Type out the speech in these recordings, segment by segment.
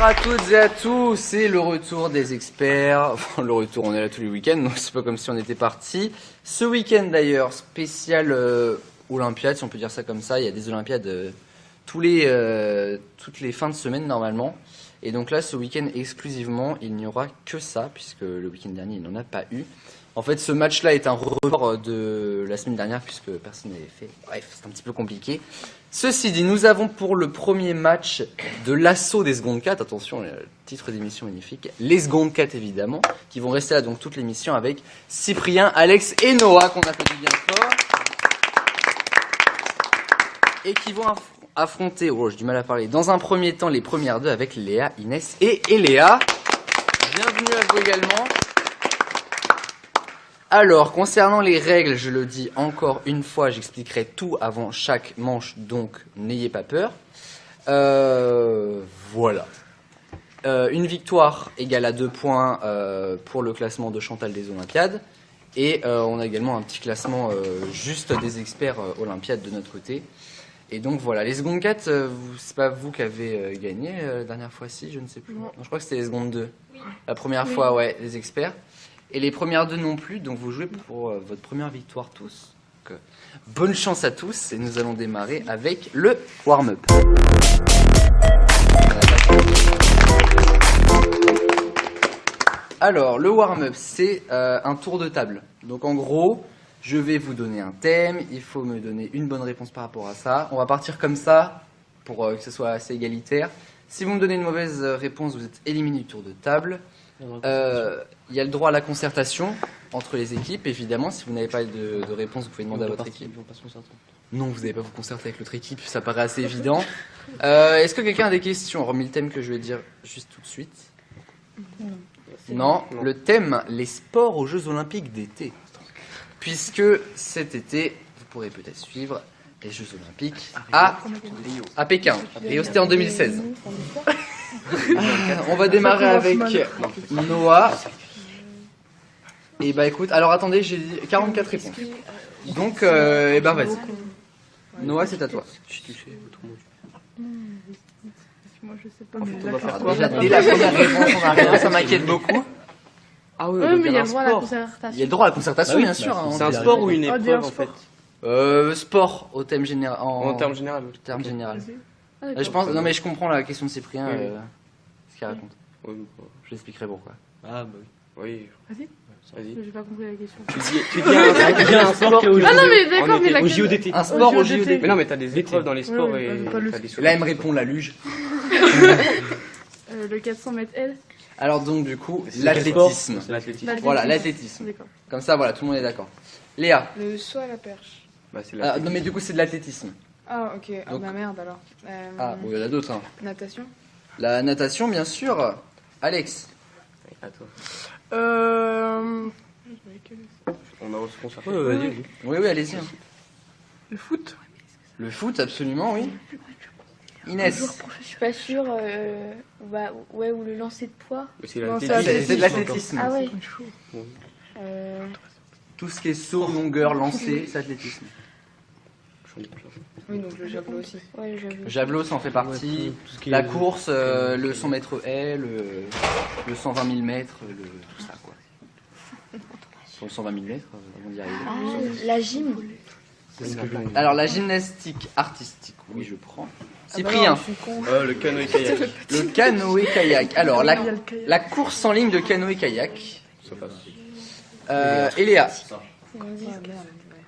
Bonsoir à toutes et à tous, c'est le retour des experts. Enfin, le retour, on est là tous les week-ends, donc c'est pas comme si on était parti. Ce week-end d'ailleurs, spécial Olympiade, si on peut dire ça comme ça. Il y a des Olympiades toutes les fins de semaine normalement. Et donc là, ce week-end exclusivement, il n'y aura que ça, puisque le week-end dernier, il n'en a pas eu. En fait, ce match-là est un report de la semaine dernière, puisque personne n'avait fait. Bref, c'est un petit peu compliqué. Ceci dit, nous avons pour le premier match de l'assaut des secondes 4, attention, le titre d'émission magnifique, les secondes 4 évidemment, qui vont rester là donc toute l'émission avec Cyprien, Alex et Noah, qu'on applaudit bien fort. Et qui vont affronter, oh j'ai du mal à parler, dans un premier temps les premières deux avec Léa, Inès et Eléa. Bienvenue à vous également. Alors, concernant les règles, je le dis encore une fois, j'expliquerai tout avant chaque manche, donc n'ayez pas peur. Voilà. Une victoire égale à 2 points pour le classement de Chantal des Olympiades. Et on a également un petit classement juste des experts Olympiades de notre côté. Et donc voilà, les secondes 4, c'est pas vous qui avez gagné la dernière fois-ci, je ne sais plus. Non, je crois que c'était les secondes 2. Oui. La première fois, ouais, les experts. Et les premières deux non plus, donc vous jouez pour votre première victoire tous. Donc, bonne chance à tous et nous allons démarrer avec le warm-up. Alors, le warm-up, c'est un tour de table. Donc en gros, je vais vous donner un thème, il faut me donner une bonne réponse par rapport à ça. On va partir comme ça, pour que ce soit assez égalitaire. Si vous me donnez une mauvaise réponse, vous êtes éliminé du tour de table. Il y a le droit à la concertation entre les équipes, évidemment. Si vous n'avez pas de réponse, vous pouvez demander à votre équipe. Non, vous n'allez pas vous concerter avec l'autre équipe, ça paraît assez évident. Est-ce que quelqu'un a des questions, hormis le thème que je vais dire juste tout de suite? Non. Le thème, les sports aux Jeux Olympiques d'été. Puisque cet été, vous pourrez peut-être suivre les Jeux Olympiques à Pékin. Rio, c'était en 2016. On va démarrer avec Noah. Et bah écoute, alors attendez, j'ai dit 44 réponses. Donc, vas-y. Noah, c'est à toi. Moi, je sais pas. Déjà, dès la première réponse, on a rien, ça m'inquiète beaucoup. Ah oui, mais il y a le droit à la concertation. Il y a le droit à la concertation, bien sûr. C'est un sport ou une épreuve en fait? Sport au thème général. En termes général. Terme général. Je pense. Non mais je comprends la question de Cyprien. Ce qu'il raconte. Je l'expliquerai pourquoi. Ah bah oui. Vas-y. Vas-y. J'ai pas compris la question. Tu dis un sport au Ah non mais d'accord, mais la question. Un sport au JODT. Mais non mais t'as des épreuves dans les sports et t'as des. Là elle me répond la luge. Le 400 mètres L. Alors donc du coup l'athlétisme. Voilà l'athlétisme. Comme ça voilà tout le monde est d'accord. Léa. Le saut à la perche. Bah c'est non mais du coup c'est de l'athlétisme. Ah ok. Donc... Oh bah merde alors. Ah bon il y en a d'autres. Hein. Natation. La natation bien sûr. Alex. À toi. On a se concentrer. Vas-y. Oui allez-y. Hein. Le foot. Le foot absolument oui. Inès. Je suis pas sûre. Ou le lancer de poids. C'est de l'athlétisme. Ah ouais. Tout ce qui est saut, longueur, lancer, c'est athlétisme. Oui, donc le javelot aussi. Ouais, le javelot. Javelot, ça en fait partie. La course, le 100 mètres haies, le 120 000 mètres, tout ça quoi. Pour le 120 000 mètres, on va y arriver. Ah, la gym. Alors la gymnastique artistique, oui je prends. Cyprien. Le canoë-kayak. Le canoë-kayak. Alors la course en ligne de canoë-kayak. Eléa.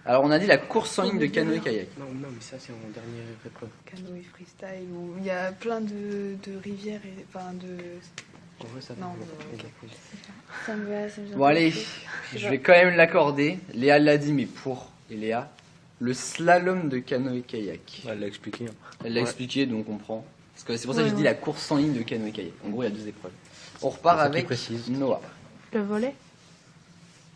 Alors on a dit la course en ligne de canoë-kayak. Non mais ça c'est en dernière épreuve. Canoë freestyle où il y a plein de rivières et enfin de. Non. Ça me va. Bon allez, je vais quand même l'accorder. Léa l'a dit mais pour Eléa. Le slalom de canoë-kayak. Elle l'a expliqué. Elle l'a expliqué, donc on prend. Parce que c'est pour ça que je dis la course en ligne de canoë-kayak. En gros, il y a 2 épreuves. On repart avec Noah. Le volley.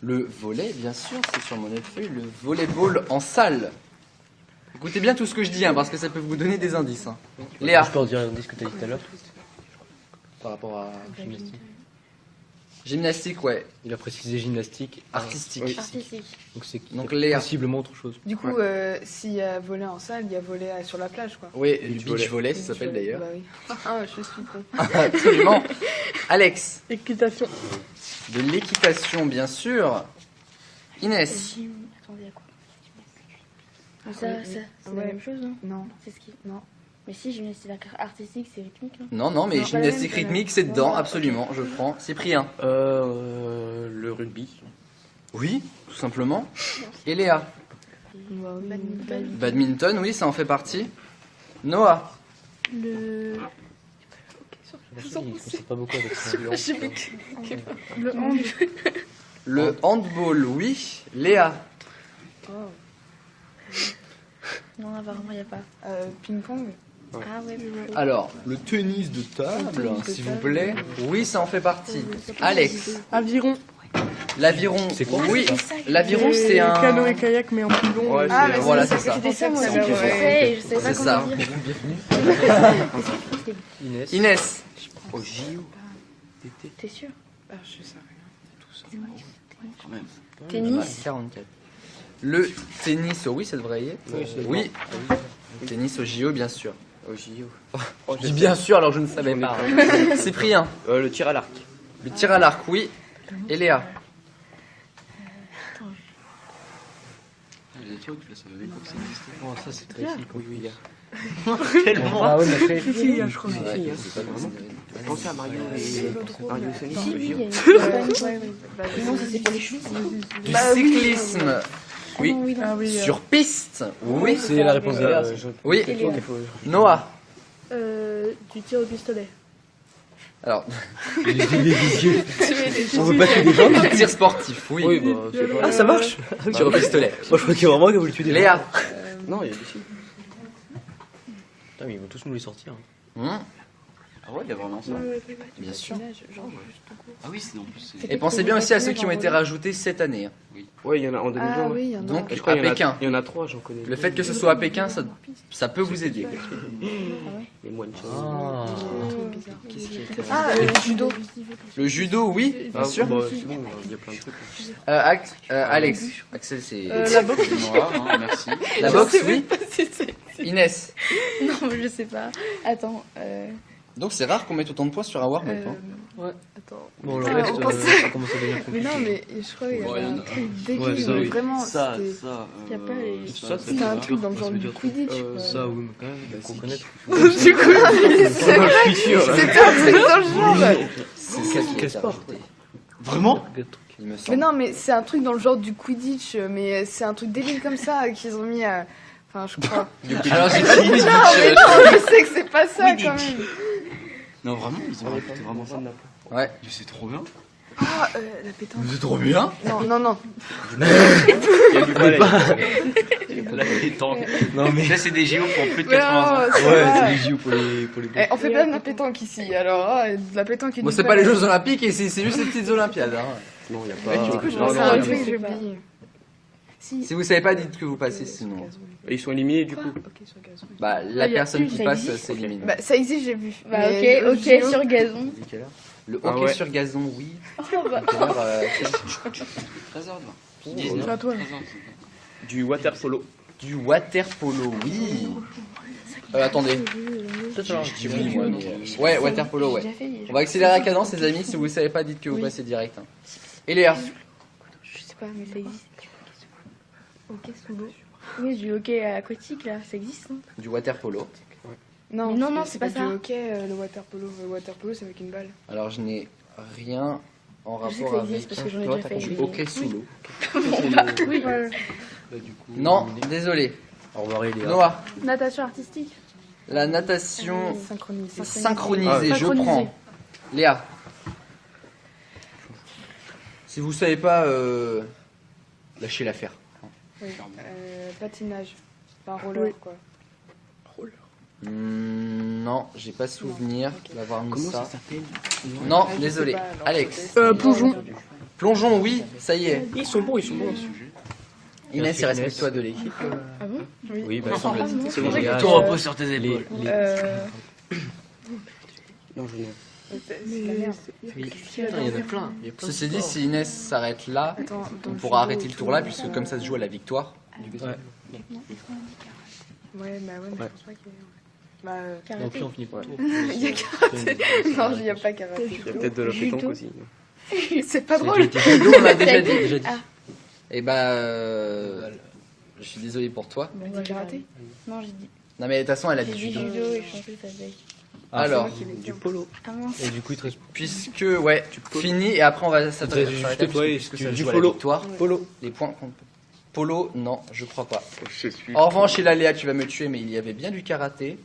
Le volley, bien sûr, c'est sur mon feuille. Le volleyball en salle. Écoutez bien tout ce que je dis, hein, parce que ça peut vous donner des indices. Hein. Léa. Je peux en dire un indice que tu as dit tout à l'heure. Par rapport à... Gymnastique, ouais. Il a précisé gymnastique. Artistique. Oui. Artistique. Donc c'est Donc Léa. possiblement autre chose. Du coup, s'il y a volet en salle, il y a volet sur la plage, quoi. Oui, Beach du beach volley, ça s'appelle Beach volley, d'ailleurs. Bah oui. Ah, je suis con. Absolument. Alex, Équitation. de l'équitation, bien sûr. Inès, Gym. Attendez, à quoi? Mais ça, Oui, c'est ouais. la même chose, non? Non. C'est ce qui. Non. Mais si, gymnastique artistique, c'est rythmique, non? non, mais Non, pas la gymnastique même, rythmique, c'est dedans, Ouais, absolument, je prends. Cyprien. Le rugby. Oui, tout simplement. Et Léa. Badminton. Badminton, oui, ça en fait partie. Noah. Le. Il ne pas beaucoup avec ça. Le hand. Le handball, oui. Léa. Non, apparemment, il n'y a pas. Ping-pong. Ah ouais, Alors, le tennis de table, tennis de s'il vous table. plaît. Oui, ça en fait partie. Alex. Aviron. L'aviron. C'est quoi, Oui, ça l'aviron, Et c'est un. Canoë et kayak, mais en plus long. Ouais, Ah, c'est- mais voilà, c'est c'est ça. C'était ça, moi C'est aussi, que je ouais. fais et je savais C'est pas ça. comment dire. Inès. Inès. Au JO. T'es sûr? Ah, je sais rien. Quand même. Tennis. 44. Le tennis, oh oui, ça devrait y être. Oui. Le tennis au JO, bien sûr. Au JO. Je dis bien sûr alors je ne savais pas. Cyprien. Le tir à l'arc. Le tir à l'arc, oui. Et Léa. Il y a des trucs, là, ça veut dire que ça existait. Oh, ça c'est très chic. Oui, oui, il y a. Ah ouais, mais après. Si, si, je crois. Pensez à Mario et Sonic. Si, au oui, il y JO. a une. Non, ça c'est pour les cheveux. Du cyclisme. Oui. Non, oui, non. Ah oui. Sur piste. Oui. C'est la réponse de Léa. Oui. Et Léa. Noah. Du tir au pistolet. Alors, On veut pas tuer des gens. du tir sportif, oui. Oui, bah, c'est pas. Ah, ça marche. Tir au pistolet. Moi je crois qu'il y a vraiment qui a voulu tuer des gens. Léa. Non, il y a des filles. Putain, mais ils vont tous nous les sortir. Ah ouais, il y a vraiment ça. Bien sûr. Ah oui, c'est en plus. Et pensez bien aussi à ceux qui ont été rajoutés cette année. hein. Ouais, il y en a en 2020. Ah ouais. oui, il y en a. Donc, Et je crois à qu'il y en a- Pékin. Il y en a 3, j'en connais. Le fait que ce soit à Pékin, ça peut vous aider. Les moines chinois. Ah. Ah, le judo. Le judo, oui, bien sûr. Bah, c'est bon, il y a plein de trucs. Alex. Axel, c'est. La boxe. Moi, hein, merci. La boxe, oui. Inès. Non, je sais pas. Attends. Donc c'est rare qu'on mette autant de points sur un warm-up. hein. Attends. Bon, le Ah, reste, on pense- ça commence à devenir Mais compliqué. non, mais je crois qu'il y Bon, avait il y en un a- truc Ouais, débile, ça, mais oui. vraiment. Ça, c'était- ça. Y a pas les- Ça, C'était un truc dans le genre du Quidditch. quoi. Ça, oui, mais quand même, faut connaître. Du coup, c'est vrai, c'était un truc dans le genre. C'est Quel sport Vraiment Il me Mais semble. non, mais c'est un truc dans le genre du Quidditch, mais c'est un truc débile comme ça qu'ils ont mis. Enfin, je crois. Alors j'ai pas dit Quidditch, Non, mais non, je sais que c'est pas ça quand même. Non, vraiment, ils ont rajouté vraiment ça. Ouais. Mais c'est trop bien. Ah, la pétanque. C'est trop bien. Non, non, non. Il y a du balai. La pétanque. Non, mais. Là, c'est des JO pour plus de Mais 80 ans. non, c'est Ouais, pas- c'est les JO pour les Eh, on fait pas de la pétanque ici, alors de la pétanque et Bon, du c'est pas balai. les Jeux Olympiques et c'est juste les petites Olympiades. hein. Non, il y a Ouais, pas. du coup, je Non, pensais non, à un il y a truc, pas. j'ai oublié. Si. Si vous savez pas, dites que vous passez sinon. Et ils sont éliminés du coup. Ok, sur gazon. Bah, la Ah, y a personne une, qui ça passe existe, s'élimine. Bah, ça existe, j'ai vu. Bah, Mais ok, JO, sur gazon. Le Ah hockey ouais. sur gazon, oui. Oh, bah. Quelle heure, 13h20. C'est à toi. Du water polo. Du water polo, oui. Attendez. J'ai dit oui, moi, mais, ouais, water polo, ouais. J'ai déjà fait, On va accélérer la cadence, les amis. Si vous savez pas, dites que vous Oui. passez direct. hein. Et Léa. Je sais pas, mais ça existe. Ok, sous l'eau. Oui, du hockey aquatique, là, ça existe, non? Du water polo. Non, Mais non, non, parce que c'est pas ça. du hockey, le water polo. Le water polo, c'est avec une balle. Alors, je n'ai rien en Je sais que rapport ça existe avec parce que j'en ai toi, déjà fait. du mais- hockey sous l'eau. Oui, Non, désolé. Au revoir, Léa. Noah. Natation artistique. La natation Synchronisé. synchronisée, je Synchronisée. prends. Léa. Si vous savez pas, lâchez l'affaire. Oui. Patinage. Enfin, roller, Oui. quoi. Non, j'ai pas souvenir d'avoir mis Comment ça. ça s'appelle? Non, Ah, je désolé. sais pas, alors, Alex. peut-être. Plongeon. Plongeon, oui, ça y est. Ils sont bons, ils sont bons. Inès, il reste toi de l'équipe. Ah bon? Oui, bah, semble. c'est bon. les gars. Tout repose sur tes Les, épaules. les... Euh, Non, je n'ai. C'est la merde. Il y en a plein. Il y a plein de Ceci dit, sports. si Inès s'arrête là, Attends, on dans le pourra judo, arrêter le tour là, puisque comme ça se joue à la victoire. Ouais. Ouais, bah ouais, mais je pense pas qu'il y ait. Bah, Non, puis on finit par le tour. il y a karaté. Non, il n'y a pas karaté. Il y a peut-être de la pétanque Judo. aussi. C'est pas J'ai drôle. déjà dit. Judo, on l'a déjà dit. Déjà dit. Et bah, je suis désolé pour toi. Bon, T'as dit karaté. Non, j'ai dit Non mais de toute façon, elle a j'ai dit dit judo. judo et je pensais que ça faisait. Alors, Du polo. Ah mince. Et du coup, il te reste puisque, ouais, fini, et après on va s'attaquer juste sur la table, toi et puisque du ça se joue à la polo. victoire. Polo. Les points comptent. Polo, non, je crois pas. Je suis. En revanche, chez Léa, tu vas me tuer, mais il y avait bien du karaté.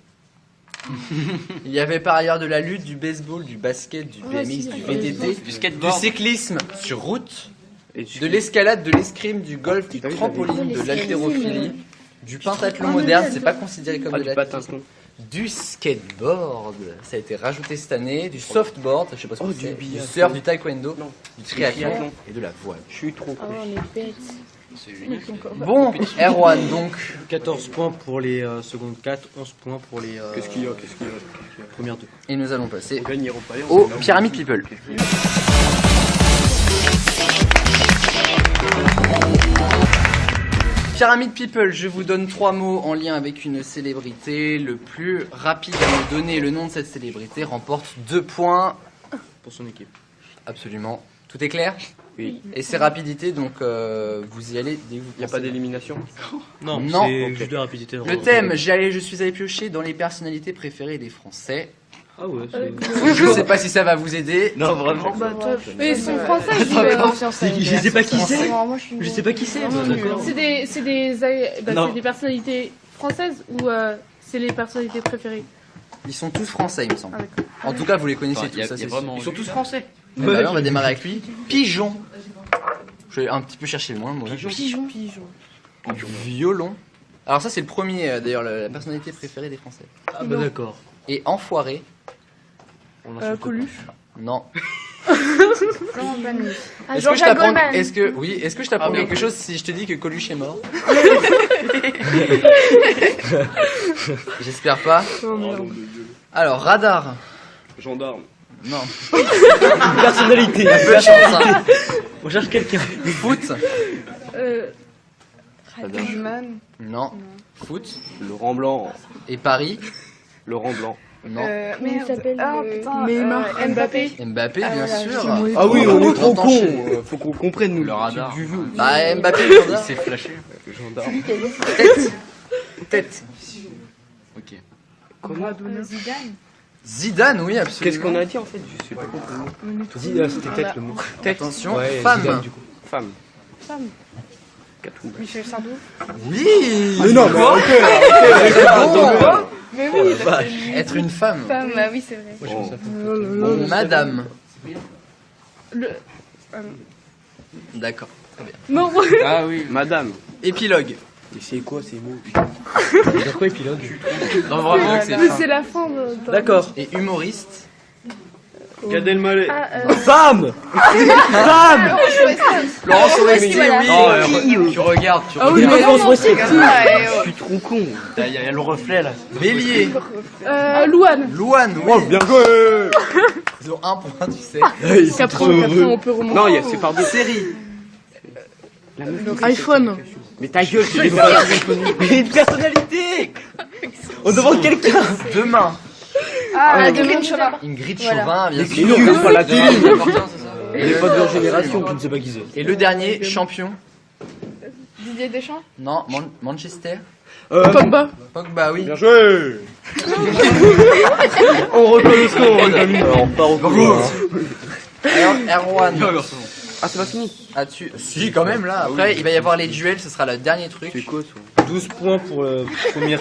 Il y avait par ailleurs de la lutte, du baseball, du basket, du BMX, du VTT, Du du skateboard. cyclisme sur route, Et de l'escalade, de l'escrime, du golf, du trampoline, de l'haltérophilie, du pentathlon moderne, c'est pas considéré comme de du patin. l'athlétisme, du skateboard, ça a été rajouté cette année, du softboard, je sais pas ce que Oh, c'est, du du billard. surf, du taekwondo, Non. du triathlon triathlon. et de la voile. Je suis trop Ah con. ouais, on est bêtes. C'est génial. Bon, Erwan, donc, 14 points pour les secondes 4, 11 points pour les Qu'est-ce qu'il y a premières 2. et nous allons passer On gagne Europa League, au on est là où- Pyramid People. Pyramid People, je vous donne 3 mots en lien avec une célébrité. Le plus rapide à me donner le nom de cette célébrité remporte 2 points. Pour son équipe. Absolument. Tout est clair? Oui. Et c'est rapidité, donc vous y allez dès que vous Il n'y a pensez. pas d'élimination. Non, Non. c'est Ok. juste de la rapidité. Le thème, je suis allé piocher dans les personnalités préférées des Français. Ah ouais, Je sais pas si ça va vous aider. Non, vraiment. Bah, toi, Mais ils sont français, je Fais vais. confiance à Je sais pas qui c'est. Moi, je suis. Je sais pas qui c'est. Non, D'accord. c'est Non. des personnalités françaises ou c'est les personnalités préférées? Ils sont tous français, il me semble. Ah, d'accord. En tout cas, vous les connaissez Enfin, tous. il y a ça, c'est vraiment. Ils sont tous français. sûr. Bah, on va démarrer avec lui. Pigeon. Je vais un petit peu chercher le moins. Pigeon. Violon. Alors ça, c'est le premier, d'ailleurs, la personnalité préférée des Français. Ah bah d'accord. Et enfoiré. On insulte pas. Coluche. Non. Florent Pagny. Ah, Est-ce que je Jean-Jacques t'apprends Goldman. est-ce que je t'apprends Ah, oui. quelque chose si je te dis que Coluche est mort? J'espère pas. Oh merde. Alors, radar. Gendarme. Non. Personnalité. Peu de chance, hein. On cherche quelqu'un. Foot. Griezmann. Non. Foot. Laurent Blanc. Et Paris. Laurent Blanc. Non. Comment il s'appelle, Ah le- putain. Neymar. Mbappé. Mbappé, bien voilà, sûr. Ah oui, on est trop J'entends cons. chez- Faut qu'on comprenne nous. Le radar. Du jeu. Bah, Mbappé, Il s'est flashé. Gendarme. tête. Tête. Ok. Comment Zidane. Zidane, oui, absolument. Qu'est-ce qu'on a dit en fait Je sais pas compris. Dis, c'était peut-être le mot. Attention, Ouais, femme. Zidane, du coup. Femme. Femme. Catwoman. Michel Sardou. Oui. Mais non, mais Bon. Mais oui, Être une femme. Femme, ah oui, c'est vrai. Moi, je pense que ça fait. Madame. Le... D'accord. Non, Ah oui. Madame. Épilogue. Mais c'est quoi ces mots C'est quoi épilogue? Non, vraiment, c'est. mais c'est la fin de... D'accord. Et humoriste. Gad Elmaleh. Femme. Femme. Laurence Foresti, voilà. oui. Tu regardes, tu Ah oui, regardes. mais non, Foresti. Je suis trop con. Il y a le reflet là. Bélier. Louane. Louane, oui. Oh, bien joué. Ils ont un point, tu sais. Après, on peut remonter. Non, c'est par deux. Série. iPhone. Mais ta gueule, c'est des personnes. Mais une personnalité. On demande quelqu'un. Demain. Ah, Ingrid Chauvin. Ingrid Voilà. Chauvin, bien Mais sûr. qui nous, pas la télé. Elle est pas de leur génération. Tu ne sais pas qui c'est. Et le dernier, champion. Didier Deschamps. Non, Manchester. Pogba. Pogba, oui. Bien joué. On reconnaît ce qu'on Alors, on part au boulot. Alors, Erwan. Ah, c'est pas fini. As-tu... Si, quand même, là. Après, il va y avoir les duels, ce sera le dernier truc. C'est quoi ça 12 points pour le premier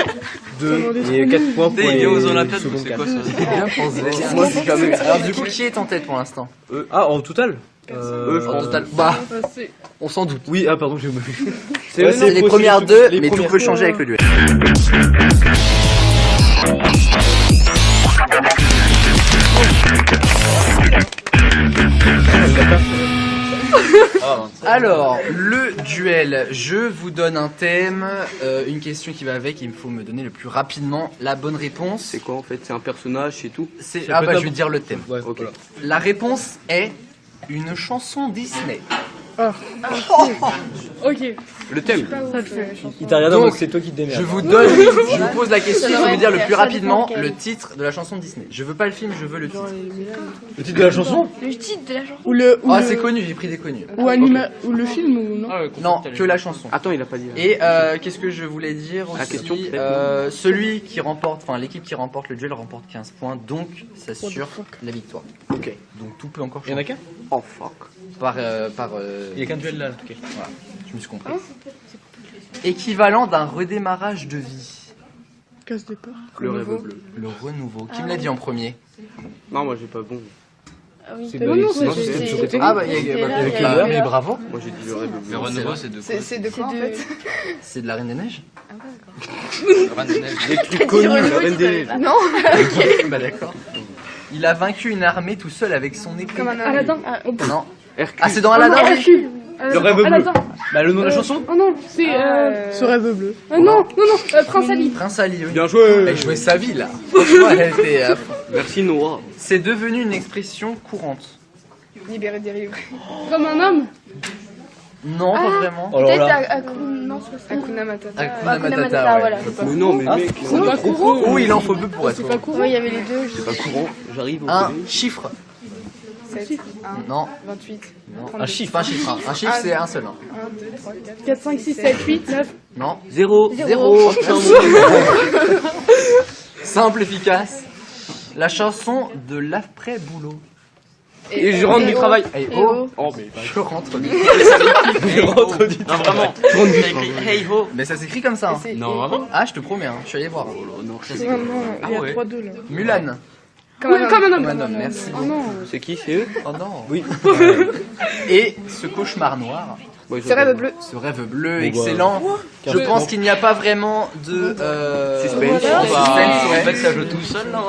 2 et 4 points pour Il les est aux Olympiades, secondes c'est 4. quoi ça? Bien pensé. Moi, je suis jamais. Alors, du coup, qui est en tête pour l'instant? Ah, en total En total. Bah, C'est... on s'en doute. Oui, ah pardon, j'ai oublié. C'est les premières deux, mais tout peut changer avec le duel. Alors, le duel. Je vous donne un thème, une question qui va avec. Il faut me donner le plus rapidement la bonne réponse. C'est quoi en fait? C'est un personnage, c'est tout? C'est Ça peut être je vais dire le thème. Ouais, Ok. voilà. La réponse est une chanson Disney. Ok. Le thème. Il t'a regardé en Donc, mode c'est toi qui te démerdes. Je vous donne, je vous pose la question. Il faut me dire le plus Ça dépend rapidement lequel. le titre de la chanson Disney. Je veux pas le film, je veux le titre. Le titre de la chanson? Le titre de la chanson. Ou le, ou Ah, le, c'est connu, j'ai pris des connus. ou, ou le film ou non? Non, que la chanson. Attends, il a pas dit. Et qu'est-ce que je voulais dire aussi La question, peut-être, celui qui remporte, enfin l'équipe qui remporte le duel remporte 15 points, donc s'assure la victoire. Ok. Donc tout peut encore Il y en a changer. qu'un? Oh fuck. Il y a qu'un duel là. Ok. Voilà, je me suis compris. Équivalent d'un redémarrage de vie. Casse départ. Le rêve bleu. Le renouveau. Qui me l'a dit en premier? Non, moi j'ai pas bon. Ah oui. C'est Non, non, Non, c'est- c'est- c'est- Ah bah il y a, C'est là, bah, il y a bah, là. mais bravo. Moi j'ai dit le rêve bleu. Le renouveau, c'est de quoi? C'est de quoi en de- fait? C'est de la Reine des Neiges? Le Reine des Neiges. Des trucs connus, la reine des neiges. Non. Bah d'accord. Il a vaincu une armée tout seul avec son épée. Comme un Aladdin. Non. Hercule. Ah c'est dans Aladdin? Hercule. Le rêve bleu. Aladdin. Bah le nom de la chanson? Oh non, c'est ce rêve bleu. Non, non, non, Prince Ali. Prince Ali. Oui. Bien joué. Elle jouait sa vie là. Franchement, elle était à fond. Merci Noah. C'est devenu une expression courante. Libéré, délivré. Comme un homme. Non, pas vraiment. Oh là Peut-être là. non, c'est pas ça. Hakuna Matata. Hakuna Hakuna Matata, Matata, ouais. voilà. Mais non, mais mec, C'est pas courant. Oh, il en faut peu pour être. C'est pas courant. Ouais, il y avait les deux. c'est pas courant. J'arrive au Un télé. chiffre. 7, 1, Non, 28, non. 32. Un chiffre, un chiffre. Un chiffre, c'est un seul. Hein. 1, 2, 3, 4. 4, 5, 6, 7, 8, 9. Non. 0. Zéro. Simple, efficace. La chanson de l'après-boulot. Et je rentre du travail. Hey, Et oh, oh. je rentre. Hey ho. Non, vraiment. T'as écrit Hey ho. Mais ça s'écrit comme ça. Hein. Non, vraiment. Ah, je te promets, hein. je suis allé voir. Non, il y a ouais. 3, 2 là. Mulan. Comme un Comme homme. un homme, merci. Oh non. C'est qui? C'est eux? Oh non. Oui. Et ce cauchemar noir, C'est rêve bleu. ce rêve bleu, bah, excellent. Je pense qu'il n'y a pas vraiment de Suspense. Bah, suspense, ouais. En fait, ça joue tout seul, là.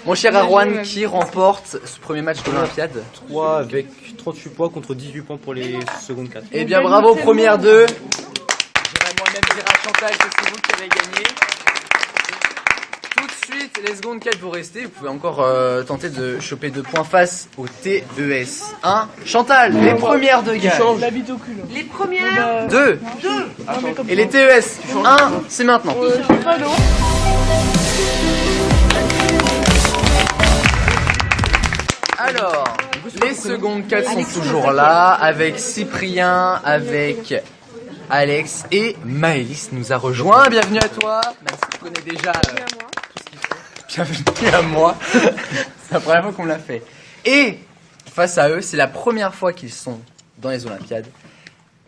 Mon cher Arwan, qui remporte ce premier match d'Olympiade? 3 avec 38 points contre 18 points pour les secondes 4. Eh bien, bravo, première 2. J'irai moi-même dire à Chantal que c'est vous qui avez gagné. Tout de suite, les secondes 4 vous restez. Vous pouvez encore tenter de choper 2 points face au TES 1. Chantal, les premières 2 gagnent. La bite au cul. Là. Les premières. 2. Et les TES 1, c'est maintenant. Alors, les secondes 4 sont toujours là, avec Cyprien, avec Alex et Maëlys nous a rejoint. Bienvenue à toi. Même si tu connais déjà tout ce qu'il fait. Bienvenue à moi. C'est la première fois qu'on me l'a fait. Et face à eux, c'est la première fois qu'ils sont dans les Olympiades.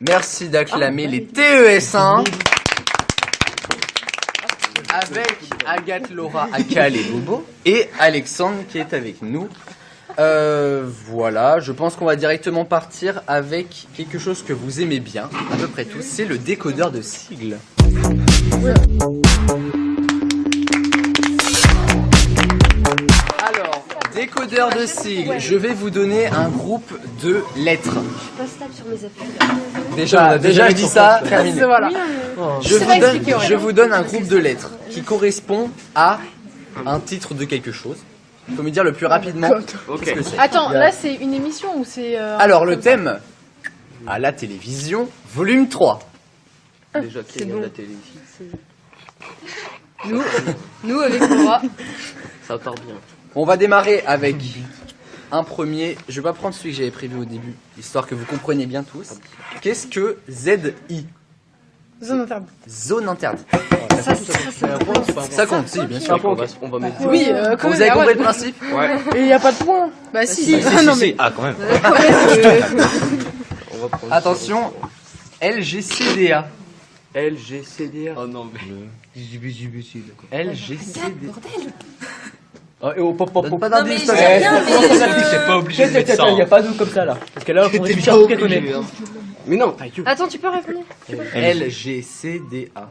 Merci d'acclamer les TES1 avec Agathe, Laura, Akal et Bobo et Alexandre qui est avec nous. Voilà, je pense qu'on va directement partir avec quelque chose que vous aimez bien, à peu près tous, c'est le décodeur de sigles. Alors, décodeur de sigles, je vais vous donner un groupe de lettres. Je passe tape sur mes affaires. Déjà je dis ça, terminé. Voilà. Je vous donne un groupe de lettres qui correspond à un titre de quelque chose. Il faut me dire le plus rapidement Ok. ce que c'est. Attends, là c'est une émission ou c'est. Alors le thème, à la télévision, volume 3. Déjà, qui regarde la télé ici? Nous avec Laura. Ça part bien. On va démarrer avec un premier. Je vais pas prendre celui que j'avais prévu au début, histoire que vous compreniez bien tous. Qu'est-ce que ZI? Zone interdite. Zone interdite. C'est un point ou pas un point? Ça compte, si, bien sûr. On va mettre. Oui, Vous avez compris le principe? Ouais. Et il n'y a pas de point. Bah si. Ah, quand même. On va prendre. Attention, LGCDA. LGCDR. Oh non, mais. LGCDA. Oh, et oh, pop, pop, Donne pop. pas d'indice, toi. C'est pas obligé de mettre ça. Il n'y a pas d'où comme ça là. Parce que là, on est sûr qu'elle connaît. Mais non, Attends, tu peux répondre. LGCDA.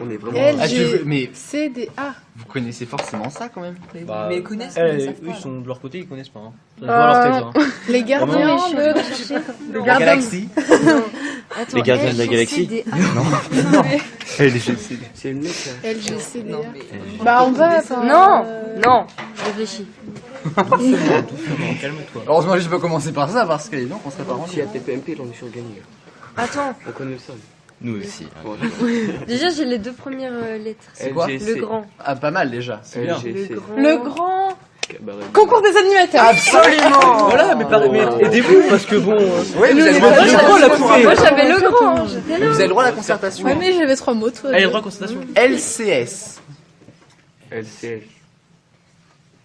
On est vraiment. Ah, mais LGCDA. vous connaissez forcément ça quand même. Bah, Mais ils connaissent, mais ils savent eux, pas. ils sont de leur côté, ils connaissent pas. Hein. Ils voient leur tête, hein. Les gardiens Non, mais de... je Les La gardiens galaxie. Attends, Les gardiens de la galaxie. LGCDA. C'est le mec là. LGCDA. Non, mais... Bah on va, attends. Non, non, je réfléchis. Calme-toi. Heureusement que je peux commencer par ça parce que les noms on serait pas Si rendus. à TPMP, j'en ai surgagné. Attends, On connaît ça. Nous aussi. déjà j'ai les 2 premières lettres. C'est quoi? Le grand. Ah, pas mal déjà. C'est bien. LGC. Le grand Cabaret. concours des animateurs. Absolument. Voilà, mais aidez-vous parce que bon. Oui, vous avez le Moi, j'ai le droit à la poupée. Moi j'avais le grand, hein, j'étais là. Vous avez le droit à la concertation. Ouais, mais j'avais 3 mots, toi. Allez, droit à constatation. LCS. LCL.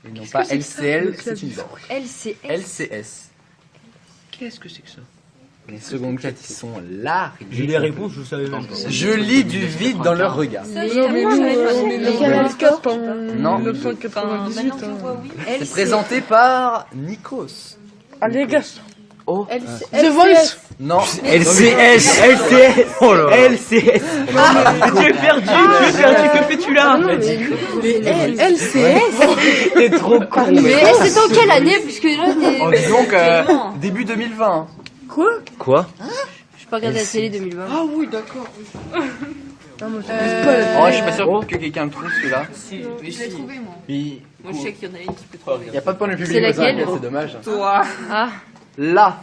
Et non pas LCL, c'est une banque. LCS. LCS. Qu'est-ce que c'est que ça? Les secondes quatre, ils sont là. J'ai les réponses, je savais même pas. Je lis du vide dans leur regard. Le Canalscope en Non. 1998. C'est présenté par Nikos. Allez, gars. Oh. The Voice. Non. LCS. LCS. Oh là là. LCS. Tu es perdu, que fais-tu là? LCS. T'es trop con. Mais c'est en quelle année? Puisque là, Oh, dis donc, début 2020. Quoi? je peux regarder la télé 2020. Ah oui, d'accord. Oh, je suis pas sûr que quelqu'un le trouve celui-là. Si, mais Je l'ai si. trouvé, moi. Il Moi, je sais qu'il y en a une qui peut trouver. n'y a pas de point de public. C'est laquelle aux Olympiades, c'est dommage. Toi. Ah, Là.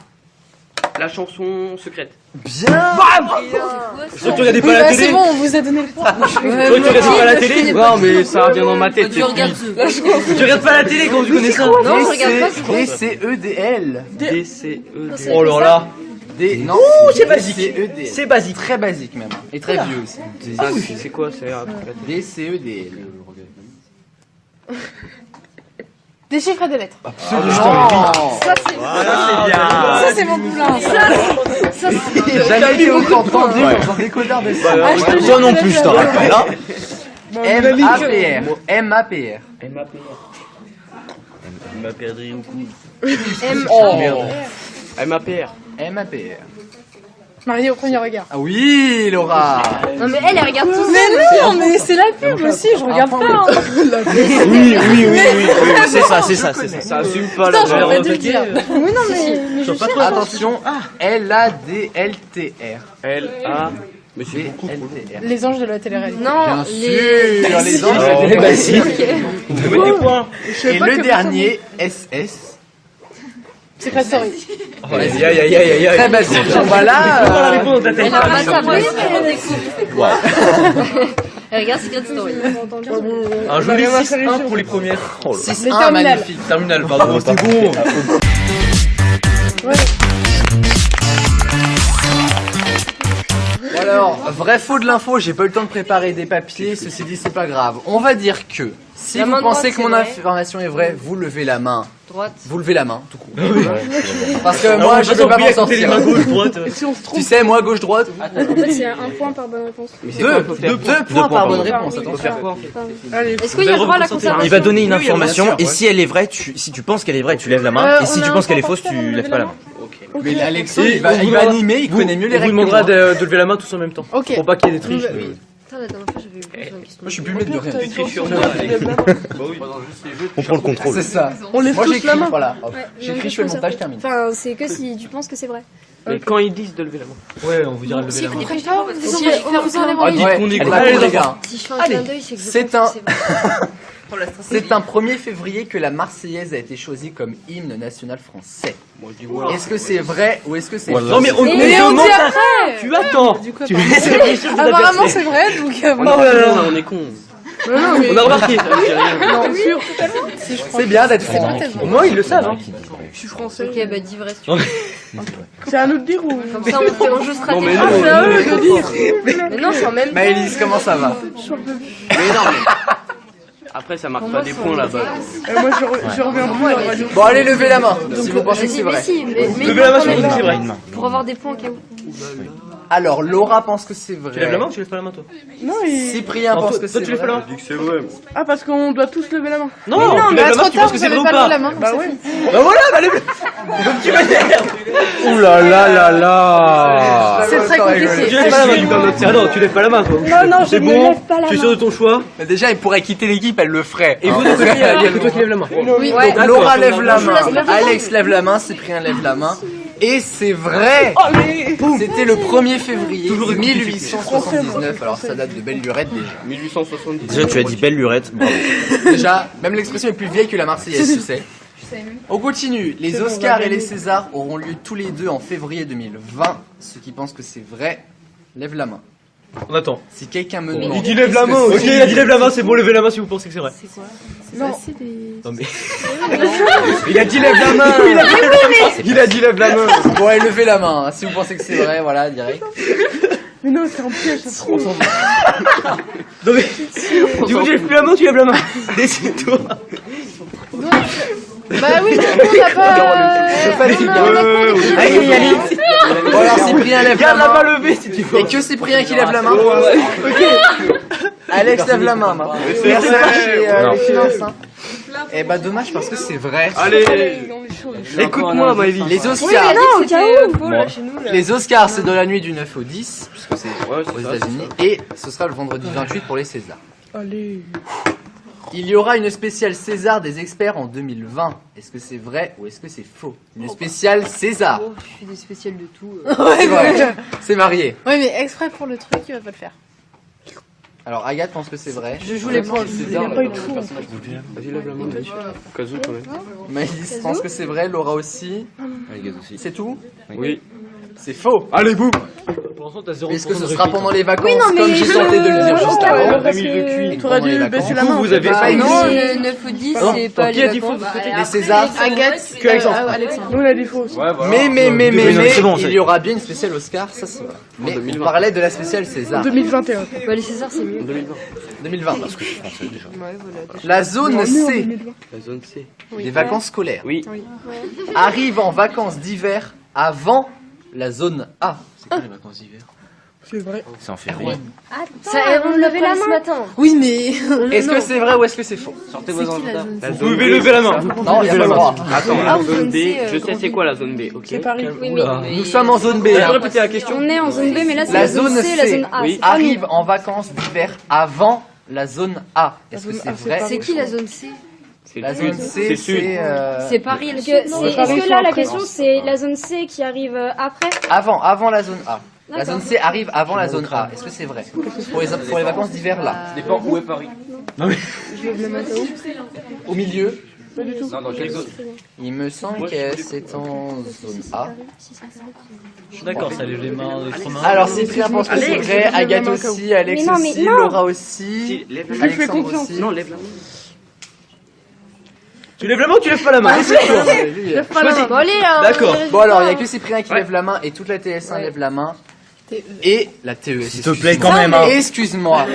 La chanson secrète. Bien. Tu regardais Oui, pas la bah télé? c'est bon, on vous a donné le point. Toi, tu regardais pas la télé? Non, mais ça revient dans ma tête. Tu regardes ce. Tu regardes pas la télé quand tu connais ça? non, je regarde pas, c'est bon. DCEDL. DCE. Oh là là. Non. c'est basique. DCEDL. C'est basique. Très basique même. Et très vieux aussi. C'est quoi? C'est un truc là. DCEDL. Des chiffres et des lettres. Ça c'est Ça, c'est mon poulain. Ça, J'ai jamais été autant entendu dans un décodeur de ça. Toi non plus, je t'en rappelle. Hein. MAPR. MAPR. Il m'a perdu au cou. Oh. MAPR. MAPR. Mariée au premier regard. Ah oui, Laura. Non, mais elle regarde tout ça. Mais non, mais c'est la pub aussi, je regarde pas. Hein. Oui. C'est ça. Ça assume pas Putain, la j'aurais pas dû le vraie. dire. Oui, non, mais je cherche. Attention. LADLTR. LA. Mais c'est beaucoup. LTR. Les anges de la télé-réalité. Non, Bien les. sûr, les anges. Oh, les bah si. Ok. On peut mettre des points. Et le dernier, SS. C'est pas story. Aïe. Très basique. On va la là. réponse de la télé. Elle a pas tapé, mais elle regarde Secret Story. Un joli 6-1 pour les premières. Oh là. 6-1, magnifique. Terminal, pardon. C'est bon. Bon alors, vrai faux de l'info, j'ai pas eu le temps de préparer des papiers, ceci dit c'est pas grave. On va dire que si La vous main pensez droite, que mon c'est vrai. information est vraie, vous levez la main. Droite. Vous levez la main, tout court. Parce que moi je peux pas m'en sortir. Gauche, droite. Tu sais, moi gauche droite. En fait, c'est un point par bonne réponse. Mais c'est quoi, faut faire Deux points par bonne pardon. réponse. Faut Attention. faire quoi en fait? Allez. Est-ce qu'il y a droit à la conservation? Il va donner une Oui, bien information sûr, et ouais. si elle est vraie, si tu penses qu'elle est vraie, tu lèves la main. Et si tu penses qu'elle est fausse, tu lèves pas la main. Mais Alexis, il va animer, il connaît mieux les On vous règles. demandera que moi. de lever la main tous en même temps. Ok. Pour pas qu'il y ait des triches. Attends, la dernière fois, j'avais eu besoin de Moi je suis plus le maître de rien. Tu triches sur moi. On prend le contrôle. C'est ça. On lève Moi tous j'écris, la main. voilà. Hop. J'écris, je fais le montage, termine. Enfin, c'est que si tu penses que c'est vrai. Mais quand ils disent de lever la main. Ouais, on vous dira de lever la main. Si, Ah, dites qu'on est allez, cool, les gars. si je fais un Allez, clin d'œil, c'est que je c'est pense un- que c'est vrai. C'est un 1er février que la Marseillaise a été choisie comme hymne national français. Moi je dis voilà. Est-ce que c'est vrai ou est-ce que c'est Voilà. faux? Non mais on Mais on dit demande ça. après. Tu attends. Du coup, Tu laisses réfléchir de la apparemment, personne. c'est vrai, donc. On est con, on est con. On a remarqué. Non, sûr. C'est bien d'être franc. Au moins ils le savent. Hein. Je suis français. Ok, bah dis vrai si tu veux. C'est à nous de dire ou. Comme ça, on fait un jeu Non stratégique. mais non, C'est à eux nous, de dire. Mais non, je suis en même temps. Maëlys, comment ça va? mais non mais. Après ça marque pas des points là-bas. Moi, je reviens plus dans la radio. Bon, allez, levez la main si vous pensez que c'est Mais vrai. si, mais Levez la main si mais vous dites que c'est vrai. pour avoir des points au cas où. Alors, Laura pense que c'est vrai. Tu lèves la main ou tu lèves pas la main, toi? Non, Cyprien pense que c'est Toi, tu lèves pas la vrai. main? Ah, parce qu'on doit tous lever la main. Non, Mais non, tu mais lèves à la main, trop tu tard, penses que vous c'est avez vrai ou pas levé pas? la main. Bah ouais. Bah voilà, bah lève. Tu m'énerves. Ouh là là là là. C'est très compliqué. Tu lèves pas la main, du coup. Ah non, tu lèves pas la main, toi. Non, non, je C'est ne bon, lève pas la tu es main. sûr de ton choix? Mais déjà, il pourrait quitter l'équipe, elle le ferait. Et vous, de côté, il y a que toi qui lève la main. Oui, Donc, D'accord. Laura lève la Je main, laisse la main. Alex lève la main, Cyprien lève la main. Et c'est vrai. C'était le 1er février 1879. Alors ça date de belle lurette déjà. 1870. Déjà, tu as dit belle lurette. Bravo. Déjà, même l'expression est plus vieille que la Marseillaise, tu sais. On continue. Les Oscars et les Césars auront lieu tous les deux en février 2020. Ceux qui pensent que c'est vrai, lève la main. On attend. Si quelqu'un me demande. Il dit lève la main. Ok, il a dit lève la main, c'est bon, levez la main si vous pensez que c'est vrai. Non. Non mais. Il a dit lève la main. Il a dit lève la main. Bon, allez, levez la main. Si vous pensez que c'est vrai, voilà, direct. Mais non, c'est un piège, ça se trouve. Non mais. Du coup, tu lèves plus la main ou tu lèves la main? Décide-toi. Bah oui, du coup, on n'a pas. Allez, allez. Bon, alors Cyprien lève la Garde la main. main levée si tu veux. Et que Cyprien qui lève la main. Alex lève la main. Merci chez les finances. Hein. Eh bah dommage parce que c'est vrai. Allez. Écoute-moi, Maëvi. Les Oscars. Non, au cas où. Les Oscars, c'est de la nuit du 9 au 10, puisque c'est aux États-Unis, et ce sera le vendredi 28 pour les Césars. Allez. Il y aura une spéciale César des experts en 2020. Est-ce que c'est vrai ou est-ce que c'est faux? Une spéciale César. Oh, je fais des spéciales de tout. C'est vrai. C'est marié. Ouais, mais exprès pour le truc, il va pas le faire. Alors Agathe pense que c'est vrai. Je joue les points. Il n'y a pas eu de fou. Vas-y, lève la main. Kazoo, quand même. Maïs pense que c'est vrai. Laura aussi. C'est tout? Oui. C'est faux. Allez, boum. Pour l'instant, t'as 0%. Est-ce que ce sera pendant les vacances Oui, non, mais comme j'ai tenté de le dire juste Ouais, avant? parce que- T'aurais dû Pendant les baisser vacances. la main. Vous avez Ah, Non, non, le 9 ou 10, Non. c'est pas Qui a les dit faux de vacances. ce côté? Les Césars. Agathe, Que Alexandre. Alexandre. Nous, on a des faux aussi. Mais, c'est bon, il y aura bien une spéciale Oscar, ça c'est vrai. Mais on parlait de la spéciale César 2021. Bah, les Césars, c'est mieux. 2020. Parce que je suis français déjà. Ouais, voilà. La zone C La zone C. des vacances scolaires Oui. arrive en vacances d'hiver avant la zone A. C'est quoi les vacances d'hiver? C'est vrai. C'est en février. Ça, on levait la main ce matin. Oui, mais. Est-ce que c'est vrai ou est-ce que c'est faux? Sortez C'est vos qui la agendas. zone La Vous zone pouvez B. lever la main. Non, il n'y a pas le droit. Attends, Ah, la zone B, zone C, je grand sais c'est B. quoi la zone B, ok? C'est Paris. Oui, mais Nous sommes en zone B. Je hein. vais répéter la question. on est en zone B, mais là, c'est La zone C, la C zone A. Oui. c'est pas nous. arrive en vacances d'hiver avant la zone A. Est-ce que zone c'est A, c'est vrai? pas C'est qui la zone C? C'est La le zone sud. C, C'est sud. C'est Paris. Est-ce Paris, que là, la après. question, c'est la zone C qui arrive après? avant la zone A. La D'accord. zone C arrive avant la zone A. Est-ce que c'est vrai? Pour les vacances d'hiver là. Ça dépend où est Paris. Au milieu. Non, dans quelle zone? Il me semble que c'est en zone A. D'accord, ça lève les mains, les trois mains. Alors Cyprien pense que c'est vrai, Agathe aussi, Alex Mais non, mais aussi, non. Laura aussi, Si, lève la main. Alexandre confiance. aussi. Non, lève la main. Tu lèves la main ou tu lèves pas la main? Bon, allez, là. D'accord. Bon alors, il n'y a que Cyprien qui lève la main et toute la TS1 lève la main. Et la TES. S'il te plaît, quand même, hein. Excuse-moi.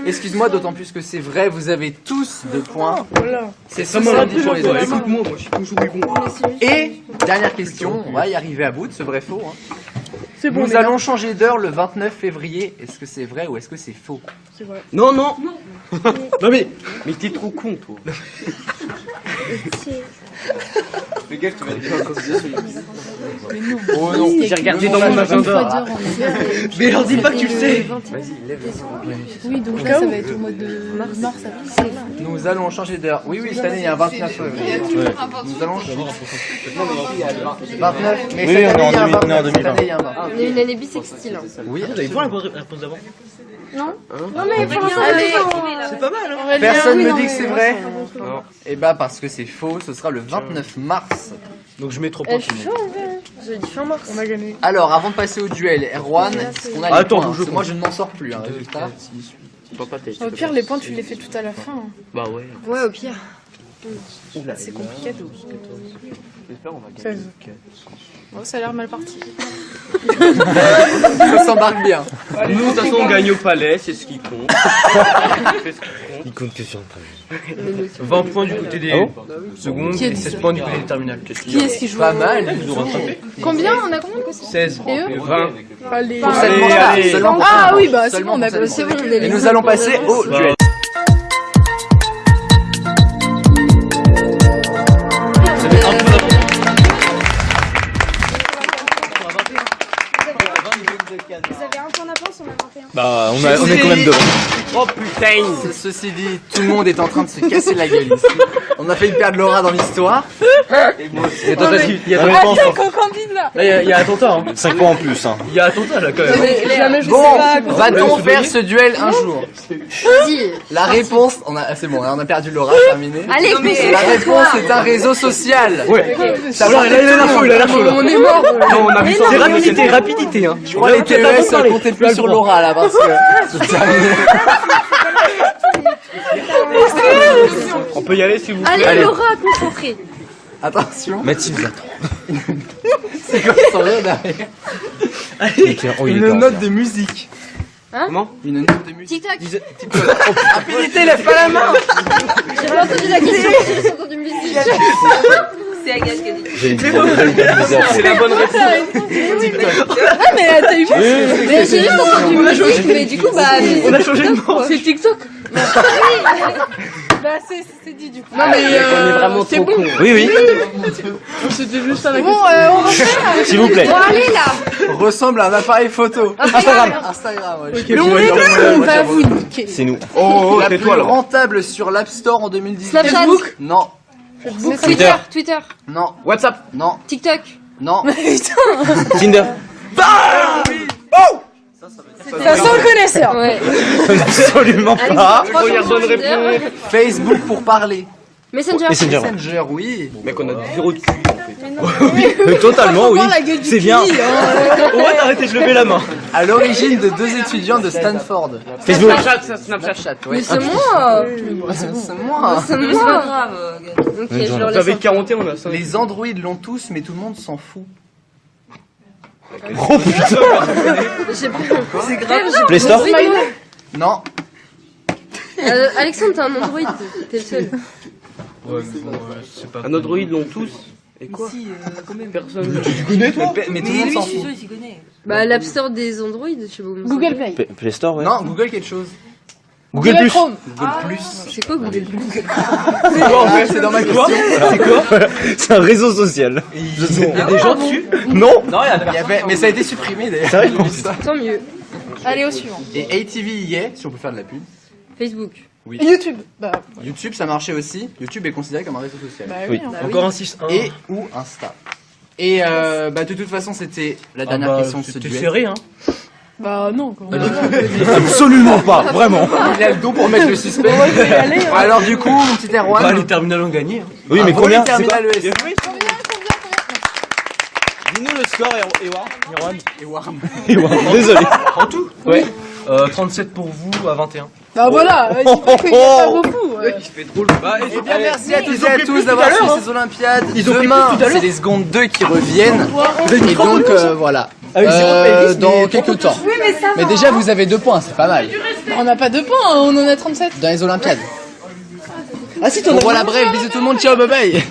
Excuse-moi, d'autant plus que c'est vrai, vous avez tous 2 points. Voilà. C'est seulement dit pour les autres. Écoute-moi, moi je suis toujours bon. Et, dernière question, on va y arriver à bout de ce vrai faux. Hein. C'est bon. Nous allons changer d'heure le 29 février. Est-ce que c'est vrai ou est-ce que c'est faux? C'est vrai. Non, non. Non mais. Mais t'es trop con, toi. Les gars, tu vas dire un Oh non. J'ai regardé dans mon agenda. Mais leur dis pas que tu le sais. Oui, donc là, ça va être au mois de mars, avril. Nous allons changer d'heure. Oui, cette année, il y a un 29 février. Nous allons changer. 29, mais Oui, cette on est en année, il y a un 2020. 29. Cette année, il y a un 29. On est une année bisextile. Hein. Oui, Vous avez pas la réponse d'avant? Non, mais pour l'instant, C'est pas mal, hein? personne ne dit que c'est vrai. Et bah, parce que c'est faux, ce sera le 29 mars. Donc je mets 3 points. J'ai dit fin mars. On a gagné. Alors, avant de passer au duel, Erwan, est-ce qu'on a les Attends, points? faut que je Parce que moi, je ne m'en sors plus, hein, résultat. Pas tête. Au pire, les points, tu les fais tout à la fin. Bah ouais. Ouais, au pire. C'est compliqué de. J'espère on va gagner. 16. Oh, ça a l'air mal parti. Ça s'embarque bien. Nous, de toute façon, on gagne au palais, c'est ce qui compte. Il compte que sur le palais. 20 points du côté des secondes Qui est et 16 points du côté des terminales. Qui est-ce qui joue Pas mal. Ils nous ont rattrapé. Combien on a combien 16 Et eux et 20. Allez. Pour cette manche-là, allez. seulement pour Ah cette oui, manche. bah c'est Seulement bon, on a pour cette c'est manche. bon. on est Et nous allons passer au duel. Vous avez un point d'avance, on a 21. Bah, on est quand même devant. Oh putain. Ceci dit, tout le monde est en train de se casser la gueule ici. On a failli perdre Laura dans l'histoire. Il y a tentative. Il y a Ouais, attentat. Candide là. Là, il y a attentat. Hein. 5 points en plus. Hein. Il y a attentat là quand même. Jamais je Bon, sais pas. va-t-on faire ce duel un jour? La réponse, c'est bon, on a perdu Laura, terminé. Allez, La réponse est un réseau social. Ouais. Ça Alors, va, il a l'info, il a l'info là. On est mort. Non, on a vu ça. C'est rapidité, rapidité. Hein. Je crois que les TES comptaient plus sur Laura là parce que c'est terminé. On peut y aller si vous voulez. Allez, Allez. Laura, concentrée. Attention, Mathilde, attends. c'est quoi son rire derrière? Oh, il est Une tard. note de musique. Comment? Une note de musique. TikTok. Rapidité, lève pas la main. J'ai pas entendu la question, j'ai entendu musique. C'est Agathe qui a dit. J'ai une bizarre. C'est la bonne réponse. Ah, mais t'as eu. Mais j'ai juste entendu musique, mais du coup, bah. On a changé de nom. C'est TikTok. Bah, c'est dit du coup. Non, mais On est vraiment c'est trop bon. cons. Oui, oui, C'était juste ça la question. Bon, on va faire. s'il vous plaît. Bon, allez là. Ressemble à un appareil photo. Instagram. Instagram, ouais. Mais on va vous niquer. C'est nous. Oh, La c'est plus toi là. rentable sur l'App Store en 2018. Snapchat. Non, Twitter. non, WhatsApp. non, TikTok. non. Tinder. Ça sent le connaisseur. Ouais. Absolument pas. Première bonne réponse. Facebook pour parler. Messenger. Messenger. Messenger, oui. Mec, on a zéro de cul. Totalement, oui. Voir la gueule du C'est bien. pays, hein. Au moins, t'arrêtes de lever la main. À l'origine de 2 étudiants de Stanford. Facebook. Snapchat. Ouais. Mais c'est moi. C'est moi. C'est moi. C'est pas grave. Ok, je leur Vous laisse. avez 40 et on a 5. Les Android l'ont tous, mais tout le monde s'en fout. J'ai pas. C'est grave. Play Store. Non, Alexandre, t'as un Android. T'es le seul. Ouais, mais bon, c'est pas. Un Android l'ont tous. Et quoi? Personne. mais tout le monde s'en fout. Bah, l'App Store des Android, je sais pas comment ça Google s'appelle. Play. Play Store, ouais. Non, Google quelque chose. Google Plus. Chrome. Google Plus. C'est quoi Google Plus? C'est dans ma question. C'est quoi? C'est un réseau social. Il y a des gens dessus. Non. Non, Il y avait, mais ça a été supprimé d'ailleurs. Sérieux J'ai vu ça. Tant mieux. Allez, au suivant. Et ATV y est, si on peut faire de la pub. Facebook. Oui. Et YouTube. Bah YouTube, ça marchait aussi. YouTube est considéré comme un réseau social. oui. Oui. Encore un 6-1. Et ou Insta. Et bah, de toute façon, c'était la dernière question de ce C'était duel. serré, hein. Bah non. Quand même. Absolument pas, vraiment. Il a le dos pour mettre le suspect. Alors du coup, mon petit Erwan. Bah, les terminales ont gagné. Hein. Oui, mais combien? C'est Terminal quoi? ES. Dis-nous le score, Erwan. Et Warm. Désolé. En tout Ouais. 37 pour vous à 21. Bah voilà. Dis pas qu'il y a pas beaucoup. Il fait trop le bas. Eh bien, merci à toutes et à tous d'avoir suivi ces Olympiades. Demain, c'est les secondes 2 qui reviennent. Et donc, voilà. Dans quelques temps. Mais déjà, vous avez 2 points, c'est pas mal. On n'a pas 2 points, hein, on en a 37. Dans les Olympiades. Ah si, voilà, bref, bisous tout le monde, ciao, bye bye.